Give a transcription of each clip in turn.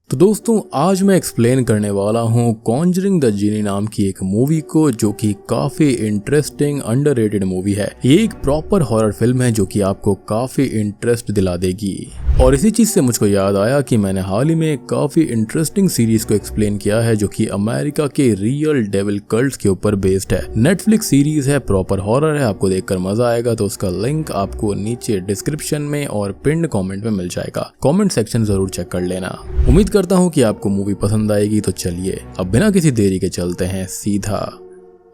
तो दोस्तों आज मैं एक्सप्लेन करने वाला हूँ कॉन्जरिंग द जिनी नाम की एक मूवी को, जो कि काफी इंटरेस्टिंग अंडररेटेड मूवी है। ये एक प्रॉपर हॉरर फिल्म है जो कि आपको काफी इंटरेस्ट दिला देगी। और इसी चीज से मुझको याद आया कि मैंने हाल ही में काफी इंटरेस्टिंग सीरीज को एक्सप्लेन किया है जो कि अमेरिका के रियल डेविल कल्ट्स के ऊपर बेस्ड है। नेटफ्लिक्स सीरीज है, प्रॉपर हॉरर है, आपको देखकर मजा आएगा। तो उसका लिंक आपको नीचे डिस्क्रिप्शन में और पिन्ड कमेंट में मिल जाएगा। कमेंट सेक्शन जरूर चेक कर लेना। उम्मीद करता हूँ कि आपको मूवी पसंद आएगी। तो चलिए अब बिना किसी देरी के चलते हैं सीधा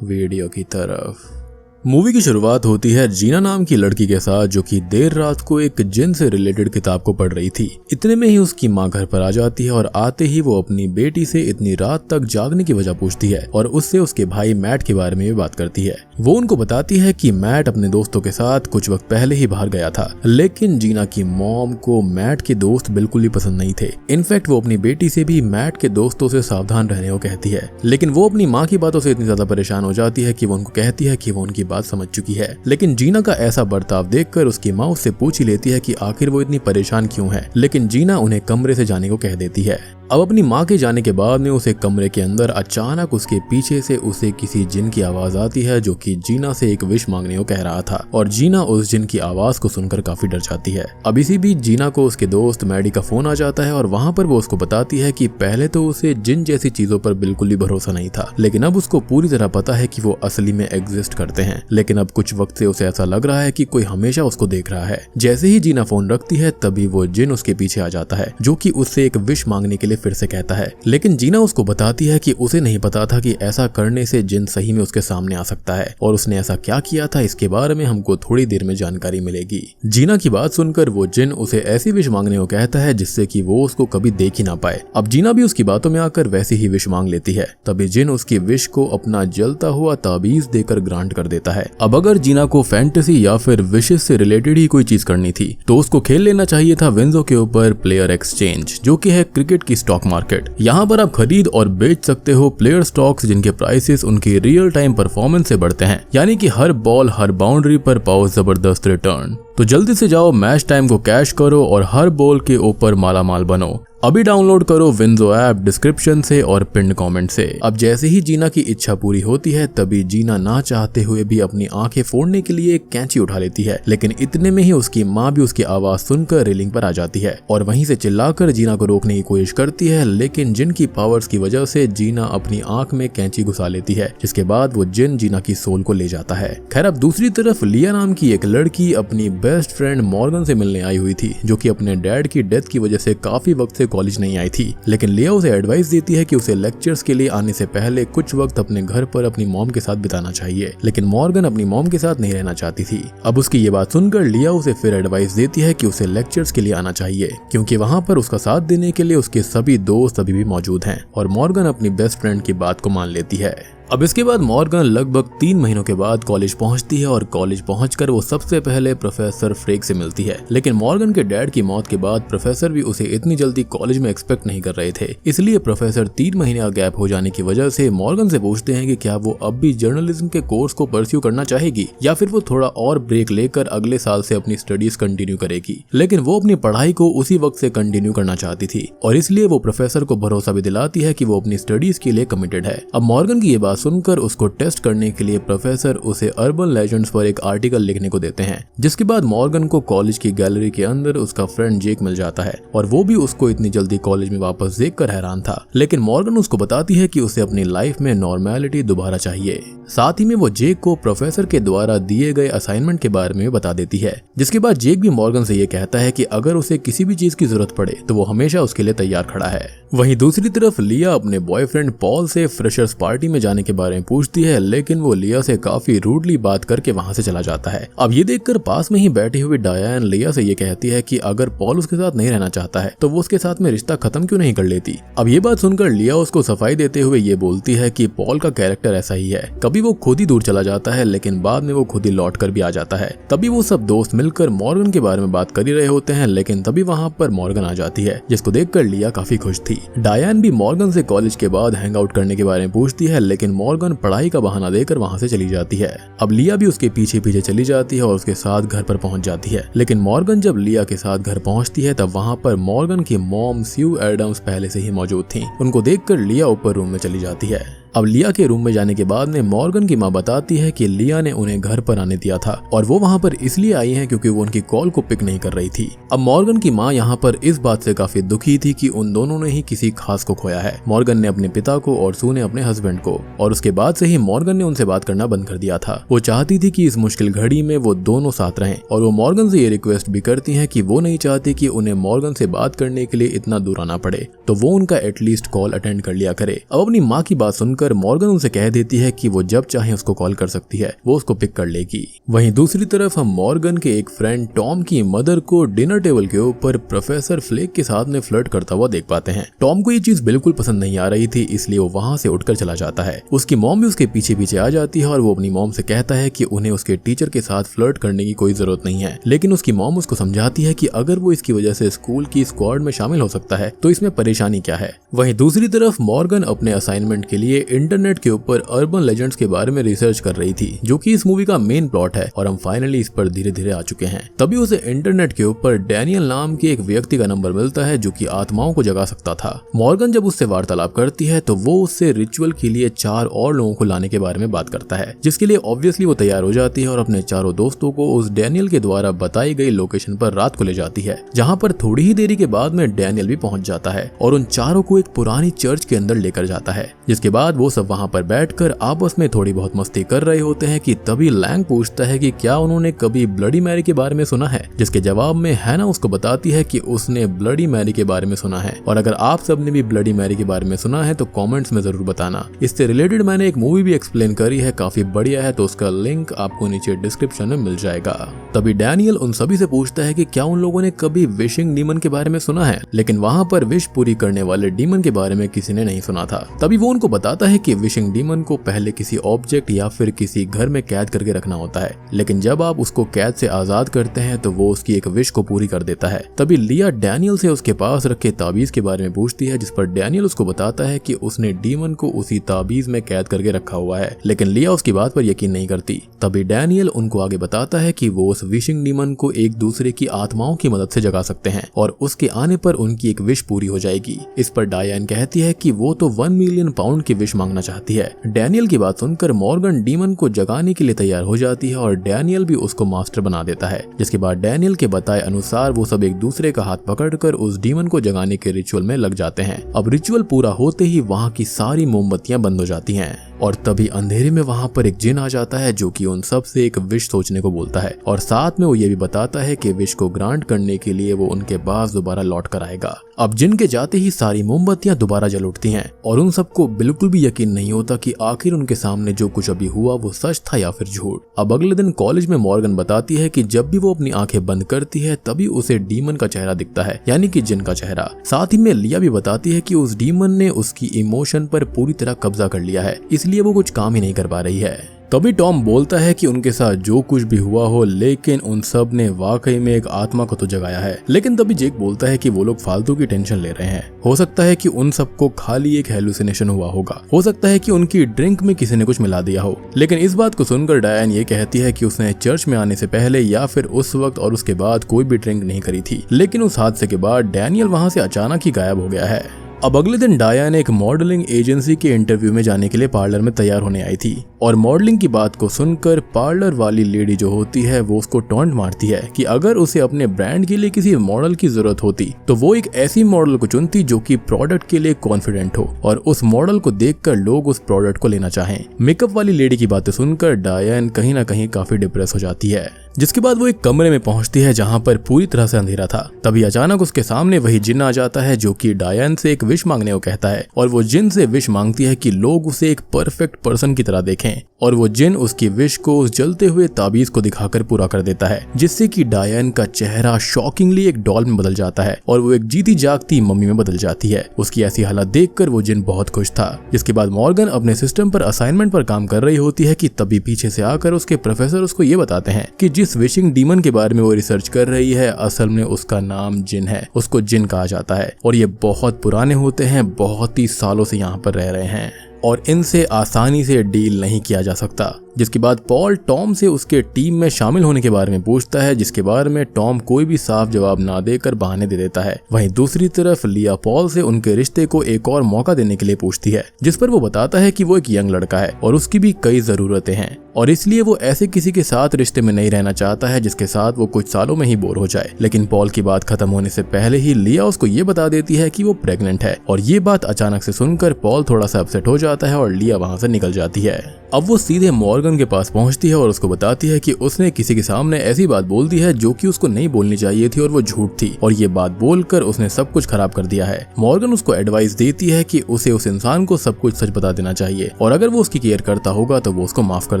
वीडियो की तरफ। मूवी की शुरुआत होती है जीना नाम की लड़की के साथ, जो कि देर रात को एक जिन से रिलेटेड किताब को पढ़ रही थी। इतने में ही उसकी माँ घर पर आ जाती है और आते ही वो अपनी बेटी से इतनी रात तक जागने की वजह पूछती है और उससे उसके भाई मैट के बारे में भी बात करती है। वो उनको बताती है कि मैट अपने दोस्तों के साथ कुछ वक्त पहले ही बाहर गया था, लेकिन जीना की मॉम को मैट के दोस्त बिल्कुल ही पसंद नहीं थे। इनफैक्ट वो अपनी बेटी से भी मैट के दोस्तों से सावधान रहने को कहती है, लेकिन वो अपनी माँ की बातों से इतनी ज्यादा परेशान हो जाती है कि वो उनको कहती है कि वो उनकी बात समझ चुकी है। लेकिन जीना का ऐसा बर्ताव देखकर उसकी माँ उससे पूछ ही लेती है कि आखिर वो इतनी परेशान क्यों है। लेकिन जीना उन्हें कमरे से जाने को कह देती है। अब अपनी माँ के जाने के बाद में उसे कमरे के अंदर अचानक उसके पीछे से उसे किसी जिन की आवाज आती है जो कि जीना से एक विश मांगने को कह रहा था। और जीना उस जिन की आवाज को सुनकर काफी डर जाती है। अब इसी बीच जीना को उसके दोस्त मैडी का फोन आ जाता है और वहाँ पर वो उसको बताती है कि पहले तो उसे जिन जैसी चीजों पर बिल्कुल भी भरोसा नहीं था, लेकिन अब उसको पूरी तरह पता है कि वो असली में एग्जिस्ट करते हैं। लेकिन अब कुछ वक्त से उसे ऐसा लग रहा है कि कोई हमेशा उसको देख रहा है। जैसे ही जीना फोन रखती है तभी वो जिन उसके पीछे आ जाता है, जो कि उससे एक विश मांगने के लिए फिर से कहता है। लेकिन जीना उसको बताती है कि उसे नहीं पता था कि ऐसा करने से जिन सही में उसके सामने आ सकता है और उसने ऐसा क्या किया था, इसके बारे में हमको थोड़ी देर में जानकारी मिलेगी। जीना की बात सुनकर वो जिन उसे ऐसी विश मांगने को कहता है जिससे कि वो उसको कभी देख ही ना पाए। अब जीना भी उसकी बातों में आकर वैसी ही विश मांग लेती है। तभी जिन उसकी विश को अपना जलता हुआ ताबीज देकर ग्रांट कर देता है। अब अगर जीना को फैंटेसी या फिर विशेस से रिलेटेड ही कोई चीज करनी थी तो उसको खेल लेना चाहिए था विंजो के ऊपर प्लेयर एक्सचेंज, जो कि है क्रिकेट की स्टॉक मार्केट। यहाँ पर आप खरीद और बेच सकते हो प्लेयर स्टॉक्स जिनके प्राइसेस उनकी रियल टाइम परफॉर्मेंस से बढ़ते हैं, यानी कि हर बॉल हर बाउंड्री पर पाओ जबरदस्त रिटर्न। तो जल्दी से जाओ, मैच टाइम को कैश करो और हर बॉल के ऊपर मालामाल बनो। अभी डाउनलोड करो विंजो ऐप डिस्क्रिप्शन से और पिन कमेंट से। अब जैसे ही जीना की इच्छा पूरी होती है तभी जीना ना चाहते हुए भी अपनी आंखें फोड़ने के लिए एक कैंची उठा लेती है, लेकिन इतने में ही उसकी माँ भी उसकी आवाज सुनकर रेलिंग पर आ जाती है और वहीं से चिल्लाकर जीना को रोकने की कोशिश करती है। लेकिन जिन की पावर्स की वजह से जीना अपनी आंख में कैंची घुसा लेती है, जिसके बाद वो जिन जीना की सोल को ले जाता है। खैर अब दूसरी तरफ लिया नाम की एक लड़की अपनी बेस्ट फ्रेंड मॉर्गन से मिलने आई हुई थी, जो कि अपने डैड की डेथ की वजह से काफी वक्त से कॉलेज नहीं आई थी। लेकिन लिया उसे एडवाइस देती है कि उसे लेक्चर्स के लिए आने से पहले कुछ वक्त अपने घर पर अपनी मॉम के साथ बिताना चाहिए। लेकिन मॉर्गन अपनी मॉम के साथ नहीं रहना चाहती थी। अब उसकी ये बात सुनकर लिया उसे फिर एडवाइस देती है कि उसे लेक्चर्स के लिए आना चाहिए, क्योंकि वहाँ पर उसका साथ देने के लिए उसके सभी दोस्त अभी भी मौजूद हैं। और मॉर्गन अपनी बेस्ट फ्रेंड की बात को मान लेती है। अब इसके बाद मॉर्गन लगभग 3 महीनों के बाद कॉलेज पहुंचती है और कॉलेज पहुंचकर वो सबसे पहले प्रोफेसर फ्रेक से मिलती है। लेकिन मॉर्गन के डैड की मौत के बाद प्रोफेसर भी उसे इतनी जल्दी कॉलेज में एक्सपेक्ट नहीं कर रहे थे, इसलिए प्रोफेसर 3 महीने का गैप हो जाने की वजह से मॉर्गन से पूछते हैं कि क्या वो अब भी जर्नलिज्म के कोर्स को परस्यू करना चाहेगी या फिर वो थोड़ा और ब्रेक लेकर अगले साल से अपनी स्टडीज कंटिन्यू करेगी। लेकिन वो अपनी पढ़ाई को उसी वक्त से कंटिन्यू करना चाहती थी और इसलिए वो प्रोफेसर को भरोसा भी दिलाती है कि वो अपनी स्टडीज के लिए कमिटेड है। अब मॉर्गन की ये बात सुनकर उसको टेस्ट करने के लिए प्रोफेसर उसे अर्बन लेजेंड्स पर एक आर्टिकल लिखने को देते हैं, जिसके बाद मॉर्गन को कॉलेज की गैलरी के अंदर उसका फ्रेंड जेक मिल जाता है और वो भी उसको इतनी जल्दी कॉलेज में वापस देखकर हैरान था। लेकिन मॉर्गन उसको बताती है कि उसे अपनी लाइफ में नॉर्मैलिटी दोबारा चाहिए। साथ ही में वो जेक को प्रोफेसर के द्वारा दिए गए असाइनमेंट के बारे में बता देती है, जिसके बाद जेक भी मॉर्गन से ये कहता है कि अगर उसे किसी भी चीज की जरूरत पड़े तो वो हमेशा उसके लिए तैयार खड़ा है। वहीं दूसरी तरफ लिया अपने बॉयफ्रेंड पॉल से फ्रेशर्स पार्टी में जाने के बारे में पूछती है, लेकिन वो लिया से काफी रूडली बात करके वहां से चला जाता है। अब ये देखकर पास में ही बैठी हुई डायन लिया से ये कहती है कि अगर पॉल उसके साथ नहीं रहना चाहता है तो वो उसके साथ में रिश्ता खत्म क्यों नहीं कर लेती। अब ये बात सुनकर लिया उसको सफाई देते हुए ये बोलती है कि पॉल का कैरेक्टर ऐसा ही है, कभी वो खुद ही दूर चला जाता है लेकिन बाद में वो खुद ही लौट कर भी आ जाता है। तभी वो सब दोस्त मिलकर मॉर्गन के बारे में बात कर ही रहे होते हैं, लेकिन तभी वहाँ पर मॉर्गन आ जाती है, जिसको देखकर लिया काफी खुश थी। डायन भी मॉर्गन से कॉलेज के बाद हैंग आउट करने के बारे में पूछती है, लेकिन मॉर्गन पढ़ाई का बहाना देकर वहाँ से चली जाती है। अब लिया भी उसके पीछे पीछे चली जाती है और उसके साथ घर पर पहुंच जाती है। लेकिन मॉर्गन जब लिया के साथ घर पहुंचती है तब वहाँ पर मॉर्गन की मॉम स्यू एडम्स पहले से ही मौजूद थी। उनको देखकर लिया ऊपर रूम में चली जाती है। अब लिया के रूम में जाने के बाद में मॉर्गन की माँ बताती है कि लिया ने उन्हें घर पर आने दिया था और वो वहाँ पर इसलिए आई है क्योंकि वो उनकी कॉल को पिक नहीं कर रही थी। अब मॉर्गन की माँ यहाँ पर इस बात से काफी दुखी थी कि उन दोनों ने ही किसी खास को खोया है। मॉर्गन ने अपने पिता को और सू ने अपने हस्बैंड को, और उसके बाद से ही मॉर्गन ने उनसे बात करना बंद कर दिया था। वो चाहती थी कि इस मुश्किल घड़ी में वो दोनों साथ रहें और वो मॉर्गन से ये रिक्वेस्ट भी करती है कि वो नहीं चाहती कि उन्हें मॉर्गन से बात करने के लिए इतना दूर आना पड़े, तो वो उनका एटलीस्ट कॉल अटेंड कर लिया करे। अब अपनी माँ की बात सुनकर मॉर्गन उनसे कह देती है कि वो जब चाहे उसको कॉल कर सकती है, वो उसको पिक कर लेगी। वहीं दूसरी तरफ हम मॉर्गन के एक फ्रेंड टॉम की मदर को डिनर टेबल के ऊपर प्रोफेसर फ्लेक के साथ में फ्लर्ट करता हुआ देख पाते हैं। टॉम को ये चीज बिल्कुल पसंद नहीं आ रही थी, इसलिए वो वहाँ से उठकर चला जाता है। उसकी मॉम भी उसके पीछे पीछे आ जाती है और वो अपनी मॉम से कहता है कि उन्हें उसके टीचर के साथ फ्लर्ट करने की कोई जरूरत नहीं है। लेकिन उसकी मॉम उसको समझाती है कि अगर वो इसकी वजह से स्कूल की स्क्वाड में शामिल हो सकता है तो इसमें परेशानी क्या है। वहीं दूसरी तरफ मॉर्गन अपने असाइनमेंट के लिए इंटरनेट के ऊपर अर्बन लेजेंड्स के बारे में रिसर्च कर रही थी, जो कि इस मूवी का मेन प्लॉट है और हम फाइनली इस पर धीरे धीरे आ चुके हैं। तभी उसे इंटरनेट के ऊपर डैनियल नाम के एक व्यक्ति का नंबर मिलता है जो कि आत्माओं को जगा सकता था। मॉर्गन जब उससे वार्तालाप करती है तो वो उससे रिचुअल के लिए 4 और लोगों को लाने के बारे में बात करता है, जिसके लिए ऑब्वियसली वो तैयार हो जाती है और अपने चारों दोस्तों को उस डैनियल के द्वारा बताई गई लोकेशन पर रात को ले जाती है, जहाँ पर थोड़ी ही देरी के बाद में डैनियल भी पहुंच जाता है और उन चारों को एक पुरानी चर्च के अंदर लेकर जाता है। जिसके बाद वो सब वहाँ पर बैठकर आपस में थोड़ी बहुत मस्ती कर रहे होते हैं कि तभी लैंग पूछता है कि क्या उन्होंने कभी ब्लडी मैरी के बारे में सुना है, जिसके जवाब में हैना उसको बताती है कि उसने ब्लडी मैरी के बारे में सुना है और अगर आप सबने भी ब्लडी मैरी के बारे में सुना है तो कमेंट्स में जरूर बताना। इससे रिलेटेड मैंने एक मूवी भी एक्सप्लेन करी है, काफी बढ़िया है, तो उसका लिंक आपको नीचे डिस्क्रिप्शन में मिल जाएगा। तभी डैनियल उन सभी से पूछता है कि क्या उन लोगों ने कभी विशिंग डीमन के बारे में सुना है, लेकिन वहाँ पर विश पूरी करने वाले डीमन के बारे में किसी ने नहीं सुना था। तभी वो उनको बताता है कि विशिंग डीमन को पहले किसी ऑब्जेक्ट या फिर किसी घर में कैद करके रखना होता है, लेकिन जब आप उसको कैद से आजाद करते हैं तो वो उसकी एक विश को पूरी कर देता है। तभी लिया डैनियल से उसके पास रखे ताबीज के बारे में पूछती है, जिस पर डैनियल उसको बताता है कि उसने डीमन को उसी ताबीज में कैद करके रखा हुआ है, लेकिन लिया उसकी बात पर यकीन नहीं करती। तभी डैनियल उनको आगे बताता है कि वो उस विशिंग डीमन को एक दूसरे की आत्माओं की मदद से जगा सकते हैं और उसके आने पर उनकी एक विश पूरी हो जाएगी। इस पर डायन कहती है कि वो तो 1 मिलियन पाउंड की विश मांगना चाहती है। डैनियल की बात सुनकर मॉर्गन डीमन को जगाने के लिए तैयार हो जाती है और डैनियल भी उसको मास्टर बना देता है, जिसके बाद डैनियल के बताए अनुसार वो सब एक दूसरे का हाथ पकड़कर उस डीमन को जगाने के रिचुअल में लग जाते हैं। अब रिचुअल पूरा होते ही वहाँ की सारी मोमबत्तियां बंद हो जाती हैं और तभी अंधेरे में वहाँ पर एक जिन आ जाता है जो कि उन सब से एक विश सोचने को बोलता है और साथ में वो ये भी बताता है कि विश को ग्रांट करने के लिए वो उनके पास दोबारा लौट कर आएगा। अब जिन के जाते ही सारी मोमबत्तियां दोबारा जल उठती हैं और उन सबको बिल्कुल भी यकीन नहीं होता कि आखिर उनके सामने जो कुछ अभी हुआ वो सच था या फिर झूठ। अब अगले दिन कॉलेज में मॉर्गन बताती है कि जब भी वो अपनी आंखें बंद करती है तभी उसे डीमन का चेहरा दिखता है, यानी कि जिन का चेहरा। साथ ही में लिया भी बताती है कि उस डीमन ने उसकी इमोशन पर पूरी तरह कब्जा कर लिया है, इसलिए वो कुछ काम ही नहीं कर पा रही है। तभी टॉम बोलता है कि उनके साथ जो कुछ भी हुआ हो, लेकिन उन सब ने वाकई में एक आत्मा को तो जगाया है। लेकिन तभी जेक बोलता है कि वो लोग फालतू की टेंशन ले रहे हैं, हो सकता है कि उन सबको खाली एक हेलुसिनेशन हुआ होगा, हो सकता है कि उनकी ड्रिंक में किसी ने कुछ मिला दिया हो। लेकिन इस बात को सुनकर डायन ये कहती है कि उसने चर्च में आने से पहले या फिर उस वक्त और उसके बाद कोई भी ड्रिंक नहीं करी थी। लेकिन उस हादसे के बाद डैनियल वहाँ से अचानक ही गायब हो गया है। अब अगले दिन डायन एक मॉडलिंग एजेंसी के इंटरव्यू में जाने के लिए पार्लर में तैयार होने आई थी और मॉडलिंग की बात को सुनकर पार्लर वाली लेडी जो होती है वो उसको टॉन्ट मारती है कि अगर उसे अपने ब्रांड के लिए किसी मॉडल की जरूरत होती तो वो एक ऐसी मॉडल को चुनती जो कि प्रोडक्ट के लिए कॉन्फिडेंट हो और उस मॉडल को देखकर लोग उस प्रोडक्ट को लेना चाहें। मेकअप वाली लेडी की बातें सुनकर डायन कहीं ना कहीं काफी डिप्रेस हो जाती है, जिसके बाद वो एक कमरे में पहुंचती है जहां पर पूरी तरह से अंधेरा था। तभी अचानक उसके सामने वही जिन आ जाता है जो कि डायन से एक विश मांगने को कहता है और वो जिन से विश मांगती है कि लोग उसे एक परफेक्ट पर्सन की तरह देखें और वो जिन उसकी विश को उस जलते हुए ताबीज को दिखाकर पूरा कर देता है, जिससे कि डायन का चेहरा शॉकिंगली एक डॉल में बदल जाता है और वो एक जीती जागती मम्मी में बदल जाती है। उसकी ऐसी हालत देखकर वो जिन बहुत खुश था। जिसके बाद मॉर्गन अपने सिस्टम पर असाइनमेंट पर काम कर रही होती है कि तभी पीछे से आकर उसके प्रोफेसर उसको ये बताते हैं कि जिस विशिंग डीमन के बारे में वो रिसर्च कर रही है असल में उसका नाम जिन है, उसको जिन कहा जाता है और ये बहुत पुराने होते हैं, बहुत ही सालों से यहाँ पर रह रहे हैं। और इनसे आसानी से डील नहीं किया जा सकता। जिसके बाद पॉल टॉम से उसके टीम में शामिल होने के बारे में पूछता है, जिसके बारे में टॉम कोई भी साफ जवाब ना देकर बहाने दे देता है। वहीं दूसरी तरफ लिया पॉल से उनके रिश्ते को एक और मौका देने के लिए पूछती है, जिस पर वो बताता है कि वो एक यंग लड़का है और उसकी भी कई जरूरतें हैं और इसलिए वो ऐसे किसी के साथ रिश्ते में नहीं रहना चाहता है जिसके साथ वो कुछ सालों में ही बोर हो जाए। लेकिन पॉल की बात खत्म होने से पहले ही लिया उसको ये बता देती है कि वो प्रेग्नेंट है और ये बात अचानक से सुनकर पॉल थोड़ा सा अपसेट हो जाता है और लिया वहां से निकल जाती है। अब वो सीधे मॉर्गन के पास पहुंचती है और उसको बताती है कि उसने किसी के सामने ऐसी बात बोल दी है जो कि उसको नहीं बोलनी चाहिए थी और वो झूठ थी और ये बात बोलकर उसने सब कुछ खराब कर दिया है। मॉर्गन उसको एडवाइस देती है कि उसे उस इंसान को सब कुछ सच बता देना चाहिए और अगर वो उसकी केयर करता होगा तो वो उसको माफ कर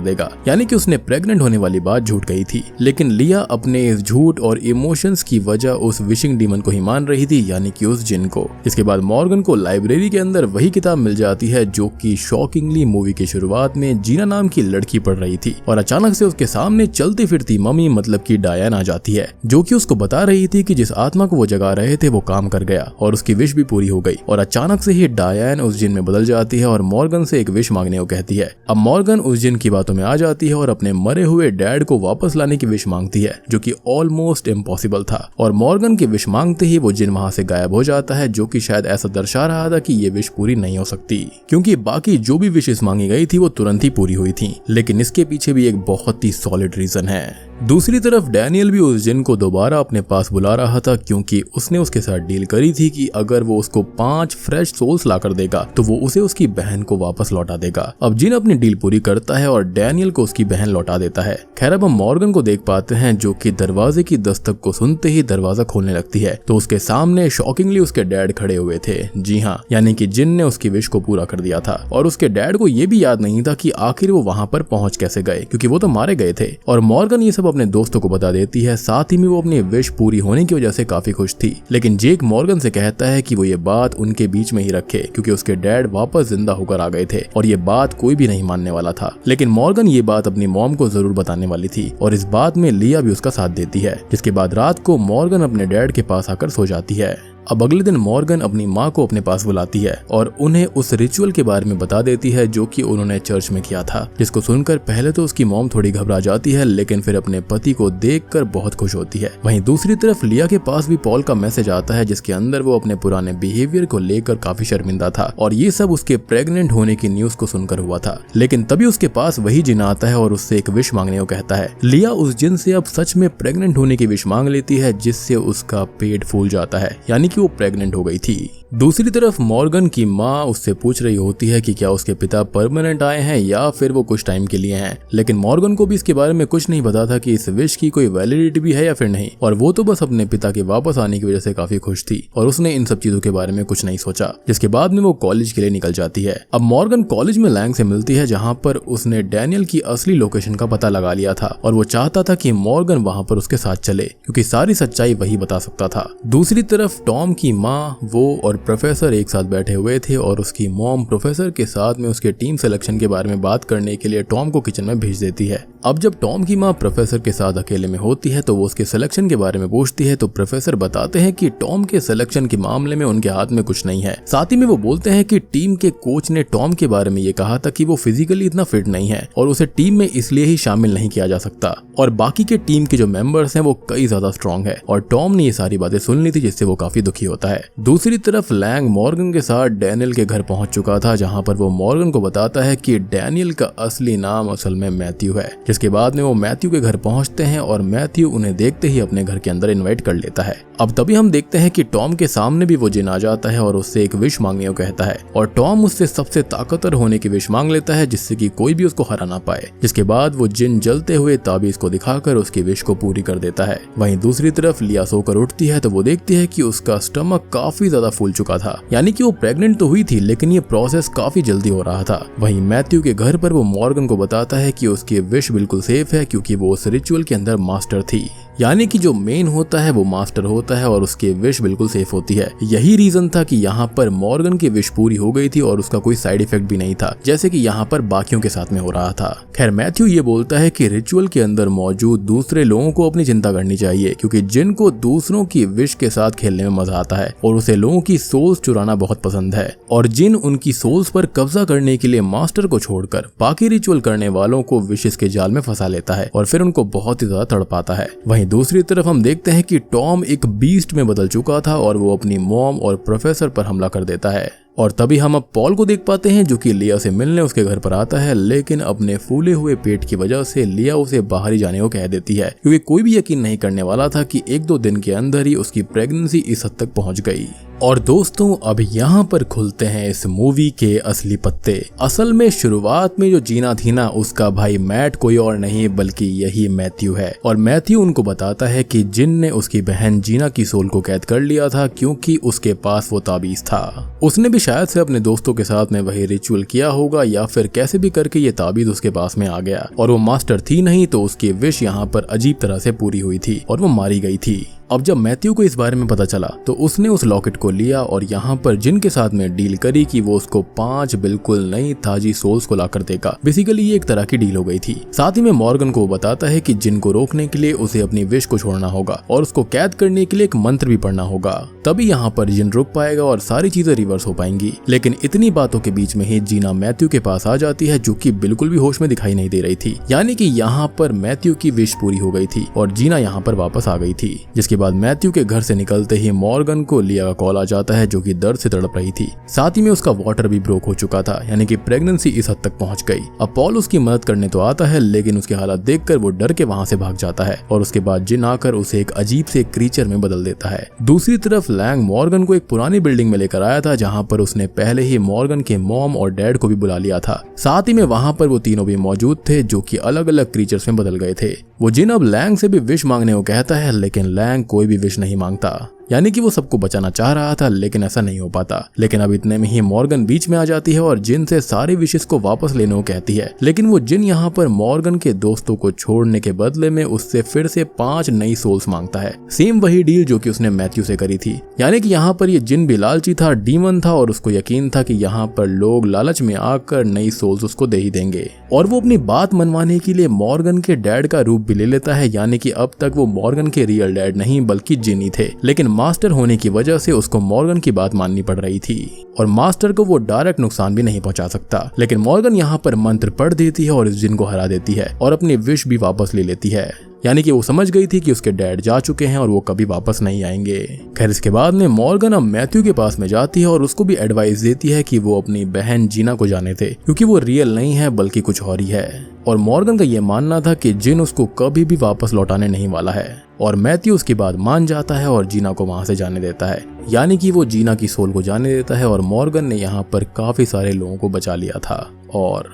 देगा, यानी कि उसने प्रेग्नेंट होने वाली बात झूठ कही थी। लेकिन लिया अपने इस झूठ और इमोशंस की वजह उस विशिंग डीमन को ही मान रही थी, यानी कि उस जिन को। इसके बाद मॉर्गन को लाइब्रेरी के अंदर वही किताब मिल जाती है जो कि शॉकिंगली मूवी की शुरुआत में जीना नाम की लड़की पढ़ रही थी और अचानक से उसके सामने चलती फिरती मम्मी मतलब कि डायन आ जाती है, जो कि उसको बता रही थी कि जिस आत्मा को वो जगा रहे थे वो काम कर गया और उसकी विश भी पूरी हो गई। और अचानक से ही डायन उस जिन में बदल जाती है और मॉर्गन से एक विश मांगने को कहती है। अब मॉर्गन उस जिन की बातों में आ जाती है और अपने मरे हुए डैड को वापस लाने की विश मांगती है, जो कि ऑलमोस्ट इम्पॉसिबल था। और मॉर्गन की विश मांगते ही वो जिन वहां से गायब हो जाता है, जो कि शायद ऐसा दर्शा रहा था कि ये विश पूरी नहीं हो सकती, क्योंकि बाकी जो भी विशेस मांगी गई थी वो तुरंत ही पूरी हुई थी। लेकिन इसके पीछे भी एक बहुत ही सॉलिड रीजन है। दूसरी तरफ डैनियल भी उस जिन को दोबारा अपने पास बुला रहा था, क्योंकि उसने उसके साथ डील करी थी कि अगर वो उसको 5 फ्रेश सोल्स लाकर देगा तो वो उसे उसकी बहन को वापस लौटा देगा। अब जिन अपनी डील पूरी करता है और डैनियल को उसकी बहन लौटा देता है। खैर अब हम मॉर्गन को देख पाते हैं, जो कि दरवाजे की दस्तक को सुनते ही दरवाजा खोलने लगती है तो उसके सामने शॉकिंगली उसके डैड खड़े हुए थे। जी हाँ, यानी कि जिन ने उसकी विश को पूरा कर दिया था और उसके डैड को ये भी याद नहीं था कि आखिर वो वहां पर पहुंच कैसे गए, क्योंकि वो तो मारे गए थे। और मॉर्गन ये सब अपने दोस्तों को बता देती है, साथ ही में वो अपनी विश पूरी होने की वजह से काफी खुश थी। लेकिन जेक मॉर्गन से कहता है कि वो ये बात उनके बीच में ही रखे, क्योंकि उसके डैड वापस जिंदा होकर आ गए थे और ये बात कोई भी नहीं मानने वाला था। लेकिन मॉर्गन ये बात अपनी मॉम को जरूर बताने वाली थी और इस बात में लिया भी उसका साथ देती है। जिसके बाद रात को मॉर्गन अपने डैड के पास आकर सो जाती है। अब अगले दिन मॉर्गन अपनी माँ को अपने पास बुलाती है और उन्हें उस रिचुअल के बारे में बता देती है जो कि उन्होंने चर्च में किया था, जिसको सुनकर पहले तो उसकी मॉम थोड़ी घबरा जाती है, लेकिन फिर अपने पति को देखकर बहुत खुश होती है। वहीं दूसरी तरफ लिया के पास भी पॉल का मैसेज आता है, जिसके अंदर वो अपने पुराने बिहेवियर को लेकर काफी शर्मिंदा था और ये सब उसके प्रेग्नेंट होने की न्यूज को सुनकर हुआ था। लेकिन तभी उसके पास वही जिन आता है और उससे एक विश मांगने को कहता है। लिया उस जिन से अब सच में प्रेग्नेंट होने की विश मांग लेती है, जिससे उसका पेट फूल जाता है, यानी कि वो प्रेग्नेंट हो गई थी। दूसरी तरफ मॉर्गन की माँ उससे पूछ रही होती है कि क्या उसके पिता परमानेंट आए हैं या फिर वो कुछ टाइम के लिए हैं। लेकिन मॉर्गन को भी इसके बारे में कुछ नहीं पता था कि इस विश की कोई वैलिडिटी भी है या फिर नहीं, और वो तो बस अपने पिता के वापस आने की वजह से काफी खुश थी और उसने इन सब चीजों के बारे में कुछ नहीं सोचा। जिसके बाद में वो कॉलेज के लिए निकल जाती है। अब मॉर्गन कॉलेज में लैंग से मिलती है, जहाँ पर उसने डैनियल की असली लोकेशन का पता लगा लिया था और वो चाहता था कि मॉर्गन वहाँ पर उसके साथ चले, क्योंकि सारी सच्चाई वही बता सकता था। दूसरी तरफ टॉम की माँ, वो और प्रोफेसर एक साथ बैठे हुए थे और उसकी मॉम प्रोफेसर के साथ में उसके टीम सिलेक्शन के बारे में बात करने के लिए टॉम को किचन में भेज देती है। अब जब टॉम की माँ प्रोफेसर के साथ अकेले में होती है तो वो उसके सिलेक्शन के बारे में पूछती है, तो प्रोफेसर बताते हैं कि टॉम के सिलेक्शन के मामले में उनके हाथ में कुछ नहीं है। साथ ही में वो बोलते हैं कि टीम के कोच ने टॉम के बारे में ये कहा था कि वो फिजिकली इतना फिट नहीं है और उसे टीम में इसलिए ही शामिल नहीं किया जा सकता, और बाकी के टीम के जो मेंबर्स हैं वो कई ज्यादा स्ट्रॉन्ग है। और टॉम ने ये सारी बातें सुन ली थी, जिससे वो काफी दुखी होता है। दूसरी तरफ लैंग मॉर्गन के साथ डैनियल के घर पहुंच चुका था, जहां पर वो मॉर्गन को बताता है कि डैनियल का असली नाम असल में मैथ्यू है। जिसके बाद में वो मैथ्यू के घर पहुंचते हैं और मैथ्यू उन्हें देखते ही अपने घर के अंदर इनवाइट कर लेता है। अब तभी हम देखते हैं कि टॉम के सामने भी वो जिन आ जाता है और उससे एक विश मांगने को कहता है, और टॉम उससे सबसे ताकतवर होने की विश मांग लेता है, जिससे कि कोई भी उसको हरा ना पाए। जिसके बाद वो जिन जलते हुए ताबीज को दिखाकर उसकी विश को पूरी कर देता है। वहीं दूसरी तरफ लिया सोकर उठती है तो वो देखती है कि उसका स्टमक काफी ज्यादा फूल चुका था, यानी कि वो प्रेग्नेंट तो हुई थी, लेकिन ये प्रोसेस काफी जल्दी हो रहा था। वहीं मैथ्यू के घर पर वो मॉर्गन को बताता है कि उसकी विश बिल्कुल सेफ है, क्योंकि वो उस रिचुअल के अंदर मास्टर थी। यानी कि जो मेन होता है वो मास्टर होता है और उसकी विश बिल्कुल सेफ होती है। यही रीजन था कि यहाँ पर मॉर्गन की विश पूरी हो गई थी और उसका कोई साइड इफेक्ट भी नहीं था, जैसे कि यहाँ पर बाकियों के साथ में हो रहा था। खैर मैथ्यू ये बोलता है कि रिचुअल के अंदर मौजूद दूसरे लोगों को अपनी चिंता करनी चाहिए, क्योंकि जिन को दूसरों की विश के साथ खेलने में मजा आता है और उसे लोगों की सोल्स चुराना बहुत पसंद है, और जिन उनकी सोल्स पर कब्जा करने के लिए मास्टर को छोड़कर बाकी रिचुअल करने वालों को विशेष के जाल में फंसा लेता है और फिर उनको बहुत ही ज्यादा तड़पाता है। वहीं दूसरी तरफ हम देखते हैं कि टॉम एक बीस्ट में बदल चुका था और वो अपनी मॉम और प्रोफेसर पर हमला कर देता है। और तभी हम अब पॉल को देख पाते हैं जो कि लिया से मिलने उसके घर पर आता है, लेकिन अपने फूले हुए पेट की वजह से लिया उसे बाहर ही जाने को कह देती है, क्योंकि कोई भी यकीन नहीं करने वाला था कि 1-2 दिन के अंदर ही उसकी प्रेगनेंसी इस हद तक पहुंच गई। और दोस्तों अब यहाँ पर खुलते हैं इस मूवी के असली पत्ते। असल में शुरुआत में जो जीना थी ना, उसका भाई मैट कोई और नहीं बल्कि यही मैथ्यू है। और मैथ्यू उनको बताता है कि जिन ने उसकी बहन जीना की सोल को कैद कर लिया था क्योंकि उसके पास वो ताबीज था। उसने भी शायद से अपने दोस्तों के साथ में वही रिचुअल किया होगा या फिर कैसे भी करके ये ताबीज उसके पास में आ गया, और वो मास्टर थी नहीं तो उसकी विश यहाँ पर अजीब तरह से पूरी हुई थी और वो मारी गई थी। अब जब मैथ्यू को इस बारे में पता चला तो उसने उस लॉकेट को लिया और यहाँ पर जिन के साथ में डील करी कि वो उसको 5 बिल्कुल नई ताजी सोल्स को लाकर देगा। बेसिकली ये एक तरह की डील हो गई थी। साथ ही में मॉर्गन को बताता है कि जिन को रोकने के लिए उसे अपनी विश को छोड़ना होगा और उसको कैद करने के लिए एक मंत्र भी पढ़ना होगा, तभी यहाँ पर जिन रुक पाएगा और सारी चीजें रिवर्स हो पाएंगी। लेकिन इतनी बातों के बीच में ही जीना मैथ्यू के पास आ जाती है जो कि बिल्कुल भी होश में दिखाई नहीं दे रही थी। यानी कि यहाँ पर मैथ्यू की विश पूरी हो गई थी और जीना यहाँ पर वापस आ गई थी। जिसके बाद मैथ्यू के घर से निकलते ही मॉर्गन को लिया का कॉल आ जाता है जो कि दर्द से तड़प रही थी। साथ ही में उसका वाटर भी ब्रोक हो चुका था, यानी कि प्रेगनेंसी इस हद तक पहुंच गई। अब पॉल उसकी मदद करने तो आता है लेकिन उसकी हालत देखकर वो डर के वहां से भाग जाता है और उसके बाद जिन आकर उसे एक अजीब से क्रीचर में बदल देता है। दूसरी तरफ लैंग मॉर्गन को एक पुरानी बिल्डिंग में लेकर आया था जहाँ पर उसने पहले ही मॉर्गन के मॉम और डैड को भी बुला लिया था। साथ ही में वहाँ पर वो तीनों भी मौजूद थे जो कि अलग अलग क्रीचर्स में बदल गए थे। वो जिन अब लैंग से भी विश मांगने को कहता है लेकिन लैंग कोई भी विश नहीं मांगता, यानी कि वो सबको बचाना चाह रहा था लेकिन ऐसा नहीं हो पाता। लेकिन अब इतने में ही मॉर्गन बीच में आ जाती है और जिन से सारी विशेस को वापस लेने को कहती है, लेकिन वो जिन यहाँ पर मॉर्गन के दोस्तों को छोड़ने के बदले में उससे फिर से 5 नई सोल्स मांगता है। सेम वही डील जो कि उसने मैथ्यू से करी थी। यानी कि यहाँ पर ये जिन भी लालची था, डीमन था और उसको यकीन था कि यहाँ पर लोग लालच में आकर नई सोल्स उसको दे ही देंगे। और वो अपनी बात मनवाने के लिए मॉर्गन के डैड का रूप भी ले लेता है, यानी कि अब तक वो मॉर्गन के रियल डैड नहीं बल्कि जिन ही थे। लेकिन मास्टर होने की वजह से उसको मॉर्गन की बात माननी पड़ रही थी और मास्टर को वो डायरेक्ट नुकसान भी नहीं पहुंचा सकता। लेकिन मॉर्गन यहाँ पर मंत्र पढ़ देती है और इस जिन को हरा देती है और अपनी विश भी वापस ले लेती है। यानी कि वो समझ गई थी कि उसके डैड जा चुके हैं और वो कभी वापस नहीं आएंगे। खैर इसके बाद में मॉर्गन अब मैथ्यू के पास में जाती है और उसको भी एडवाइस देती है कि वो अपनी बहन जीना को जाने थे क्योंकि वो रियल नहीं है बल्कि कुछ और ही है। और मॉर्गन का ये मानना था कि जिन उसको कभी भी वापस लौटाने नहीं वाला है और मैथ्यू उसकी बात मान जाता है और जीना को वहां से जाने देता है। यानी कि वो जीना की सोल को जाने देता है और मॉर्गन ने यहाँ पर काफी सारे लोगों को बचा लिया था। और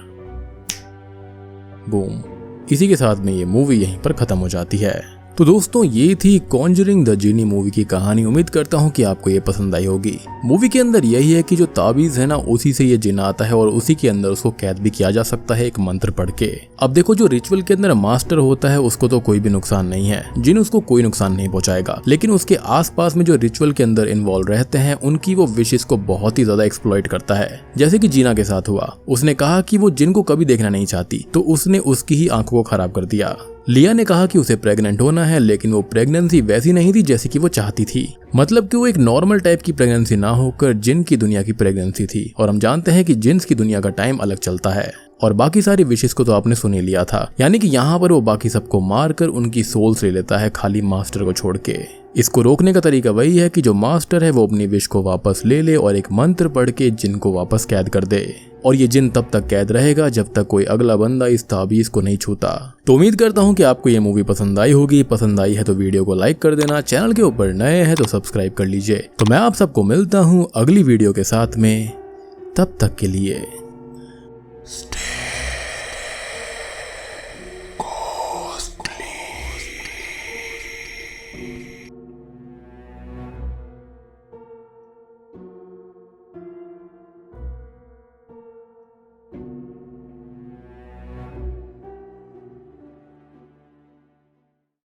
बूम, इसी के साथ में ये मूवी यहीं पर खत्म हो जाती है। तो दोस्तों ये थी कॉन्जरिंग द जिनी मूवी की कहानी। उम्मीद करता हूँ कि आपको ये पसंद आई होगी। मूवी के अंदर यही है कि जो ताबीज है ना, उसी से ये जिन आता है और उसी के अंदर उसको कैद भी किया जा सकता है एक मंत्र पढ़ के। अब देखो जो रिचुअल के अंदर मास्टर होता है उसको तो कोई भी नुकसान नहीं है, जिन उसको कोई नुकसान नहीं पहुंचाएगा, लेकिन उसके आसपास में जो रिचुअल के अंदर इन्वॉल्व रहते हैं उनकी वो विशेष को बहुत ही ज्यादा एक्सप्लॉइट करता है। जैसे कि जीना के साथ हुआ, उसने कहा कि वो जिन को कभी देखना नहीं चाहती तो उसने उसकी ही आंखों को खराब कर दिया। लिया ने कहा कि उसे प्रेग्नेंट होना है लेकिन वो प्रेगनेंसी वैसी नहीं थी जैसी कि वो चाहती थी, मतलब कि वो एक नॉर्मल टाइप की प्रेगनेंसी ना होकर जिन की दुनिया की प्रेगनेंसी थी। और हम जानते हैं कि जिन्स की दुनिया का टाइम अलग चलता है। और बाकी सारी विशेष को तो आपने सुन ही लिया था, यानी कि यहाँ पर वो बाकी सबको मारकर उनकी सोल्स ले लेता है खाली मास्टर को छोड़ के। इसको रोकने का तरीका वही है कि जो मास्टर है वो अपनी विश को वापस ले ले और एक मंत्र पढ़ के जिन को वापस कैद कर दे। और ये जिन तब तक कैद रहेगा जब तक कोई अगला बंदा इस ताबीज को नहीं छूता। तो उम्मीद करता हूँ कि आपको ये मूवी पसंद आई होगी। पसंद आई है तो वीडियो को लाइक कर देना, चैनल के ऊपर नए हैं तो सब्सक्राइब कर लीजिए। तो मैं आप सबको मिलता हूँ अगली वीडियो के साथ में, तब तक के लिए